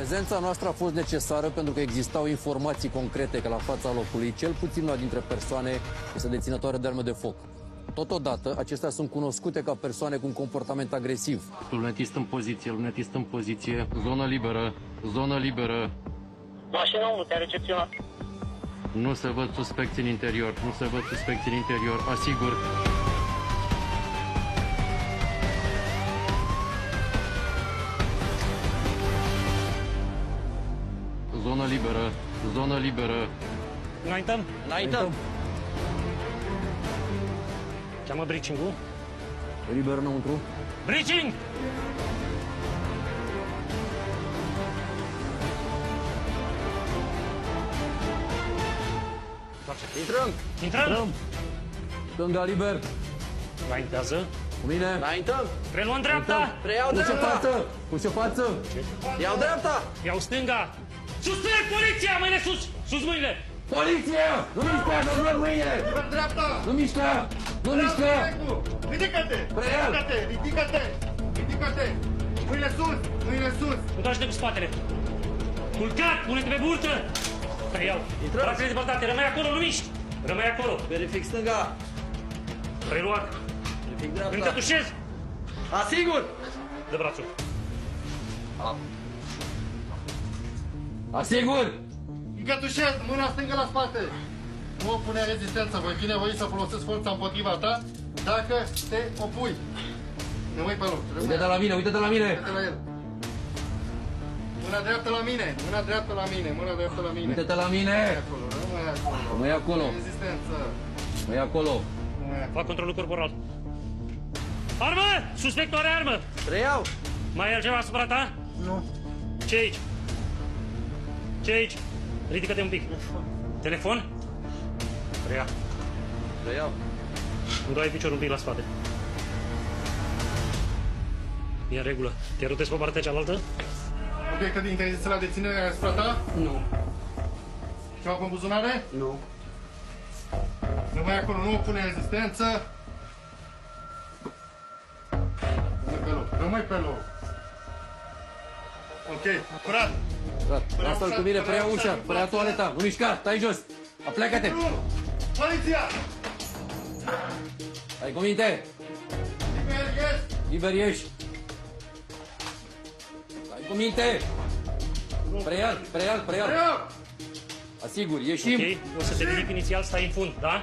Prezența noastră a fost necesară pentru că existau informații concrete că la fața locului, cel puțin una dintre persoane este deținătoare de arme de foc. Totodată, acestea sunt cunoscute ca persoane cu un comportament agresiv. Lunetist în poziție, zonă liberă. Mașina 1 te-a recepționat. Nu se văd suspecți în interior, asigur. Zonă liberă. Înaintăm. Cheamă breaching-ul. Liber înăuntru. Breaching! Intrăm! Stânga liber. Înaintează. Cu mine. Înaintăm. Preluăm dreapta! Preiau Cu ce dreapta. față? Cu ce față? Iau dreapta. Iau stânga! Suspect poliția! Mâine sus! Sus mâinile! Poliție! Nu mișca, nu luăm mâine! Dreapta. Nu mișca! Nu mișca! Ridică-te. Preiau! Ridică-te. Mâinile sus. Întoarce-te cu spatele! Culcat! Pune-te pe burtă! Preiau! Brațele depărtate! Rămâi acolo, nu miști! Rămâi acolo! Verific stânga. Preluat! Verific Când dreapta. te tușezi, Asigur. dă brațul! Asigur! Gătușez, mâna stângă la spate. Nu opune rezistență, voi fi nevoit să folosesc forța împotriva ta dacă te opui. Rămâi pe loc. Uite-te la mine, uite-te la mine! Uite-te la el. Mâna dreaptă la mine, mâna dreaptă la mine, mâna dreaptă la mine. Uite-te la mine! Acolo, rămâi acolo. Rămâi acolo! Rezistență. Rămâi acolo! Rămâi acolo. Fac controlul corporal. Armă! Suspectul are armă! Preiau. Mai e altceva asupra ta? Nu. Ce aici? Ce aici? Ridică-te un pic. Telefon? Preia. Preiau. Îmi dai piciorul un pic la spate. E în regulă. Te rotezi pe partea cealaltă? Obiecte de interziție la deținere asupra ta? Nu. Ceva pe buzunare? Nu. Rămâi acolo, nu opune rezistență. Rămâi pe loc, rămâi pe loc. Ok, curat. Lasă-l cu mine, preia ușa, preia toaleta, nu mișca, stai jos! Apleacă-te! Poliția! Stai cu minte! Liber ieși! Stai cu minte! Preia-l! Preiau! Asigur, ieșim! Ok? O să te ridic inițial, stai în fund, da?